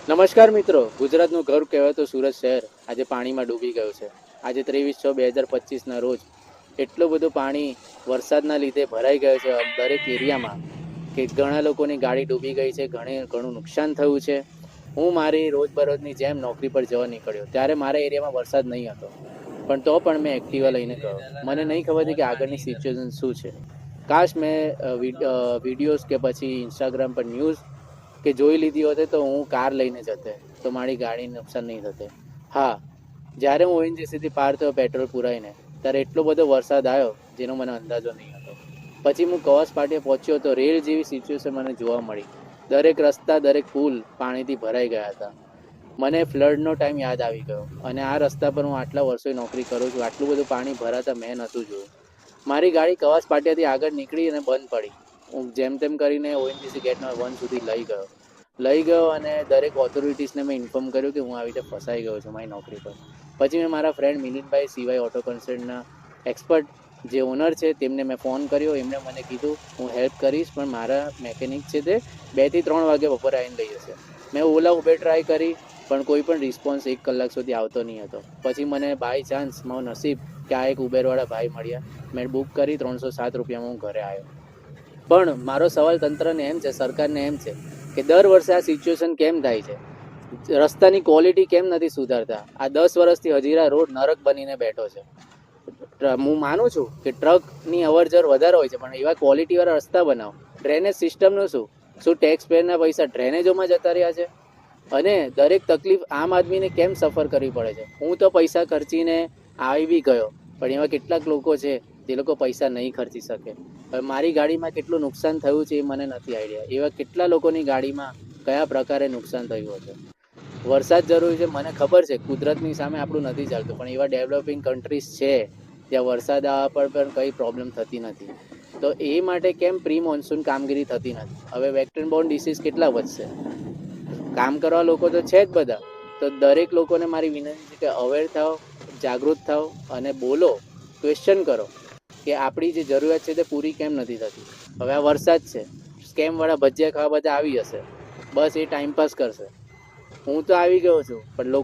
નમસ્કાર મિત્રો, ગુજરાતનું ઘર કહેવાતું સુરત શહેર આજે પાણીમાં ડૂબી ગયું છે. આજે 23/6/2025ના રોજ એટલું બધું પાણી વરસાદના લીધે ભરાઈ ગયું છે દરેક એરિયામાં કે ઘણા લોકોની ગાડી ડૂબી ગઈ છે, ઘણું નુકસાન થયું છે. હું મારી રોજબરોજની જેમ નોકરી પર જવા નીકળ્યો ત્યારે મારા એરિયામાં વરસાદ નહીં હતો, પણ તો પણ મેં એક્ટિવા લઈને ગયો. મને નહીં ખબર હતી કે આગળની સિચ્યુએશન શું છે. કાશ મેં વિડીયોઝ કે પછી ઇન્સ્ટાગ્રામ પર ન્યૂઝ કે જોઈ લીધી હોતે તો હું કાર લઈને જતે, તો મારી ગાડીને નુકસાન નહીં થતે. હા, જ્યારે હું ઓએનજીસીથી પાર થયો પેટ્રોલ પુરાઈને, ત્યારે એટલો બધો વરસાદ આવ્યો જેનો મને અંદાજો નહીં હતો. પછી હું કવાસ પાટીએ પહોંચ્યો તો રેલ જેવી સિચ્યુએશન મને જોવા મળી. દરેક રસ્તા, દરેક પુલ પાણીથી ભરાઈ ગયા હતા. મને ફ્લડનો ટાઈમ યાદ આવી ગયો, અને આ રસ્તા પર હું આટલા વર્ષોએ નોકરી કરું છું, આટલું બધું પાણી ભરાતા મેં નહોતું જોયું. મારી ગાડી કવાસ પાટિયાથી આગળ નીકળી અને બંધ પડી. હું જેમ તેમ કરીને ઓએનજીસી ગેટ નંબર 1 સુધી લઈ ગયો અને દરેક ઓથોરિટીઝને મેં ઇન્ફોર્મ કર્યું કે હું આવી રીતે ફસાઈ ગયો છું મારી નોકરી પર. પછી મેં મારા ફ્રેન્ડ મિલિનભાઈ સીવાય ઓટો કન્સર્નના એક્સપર્ટ જે ઓનર છે તેમને મેં ફોન કર્યો. એમણે મને કીધું હું હેલ્પ કરીશ, પણ મારા મેકેનિક છે તે 2 થી 3 વાગે બપોરે આવીને લઈ જશે. મેં ઓલા ઉબેર ટ્રાય કરી, પણ કોઈ પણ રિસ્પોન્સ 1 કલાક સુધી આવતો નહીં હતો. પછી મને બાય ચાન્સ મારું નસીબ કે આ એક ઉબેરવાળા ભાઈ મળ્યા. મેં બુક કરી 307 રૂપિયામાં હું ઘરે આવ્યો. પણ મારો સવાલ તંત્રને એમ છે, સરકારને એમ છે કે દર વર્ષે આ સિચ્યુએશન કેમ થાય છે? રસ્તાની ક્વોલિટી કેમ નથી સુધારતા? આ 10 વર્ષથી હજીરા રોડ નરક બનીને બેઠો છે. હું માનું છું કે ટ્રકની અવરજવર વધારે હોય છે, પણ એવા ક્વોલિટીવાળા રસ્તા બનાવો. ડ્રેનેજ સિસ્ટમનું શું ટેક્સ પેયરના પૈસા ડ્રેનેજોમાં જતા રહ્યા છે? અને દરેક તકલીફ આમ આદમીને કેમ સફર કરવી પડે છે? હું તો પૈસા ખર્ચીને આવી બી ગયો, પણ એવા કેટલાક લોકો છે જે લોકો પૈસા નહીં ખર્ચી શકે. હવે મારી ગાડીમાં કેટલું નુકસાન થયું છે એ મને નથી આઈડિયા. એવા કેટલા લોકોની ગાડીમાં કયા પ્રકારે નુકસાન થયું હશે. વરસાદ જરૂરી છે, મને ખબર છે, કુદરતની સામે આપણું નથી ચાલતું, પણ એવા ડેવલપિંગ કન્ટ્રીઝ છે ત્યાં વરસાદ આવવા પર પણ કંઈ પ્રોબ્લેમ થતી નથી. તો એ માટે કેમ પ્રી મોન્સૂન કામગીરી થતી નથી? હવે વેક્ટર બોર્ન ડિસીઝ કેટલા વધશે? કામ કરવા લોકો તો છે જ બધા. તો દરેક લોકોને મારી વિનંતી છે કે અવેર થાઓ, જાગૃત થાઓ અને બોલો, ક્વેશ્ચન કરો કે આપણી જે જરૂરિયાત છે તે પૂરી કેમ નથી થતી. હવે આ વરસાદ છે, સ્કેમવાળા ભજીયા ખાવા બધા આવી જશે, બસ એ ટાઈમપાસ કરશે. હું તો આવી ગયો છું, પણ લોકો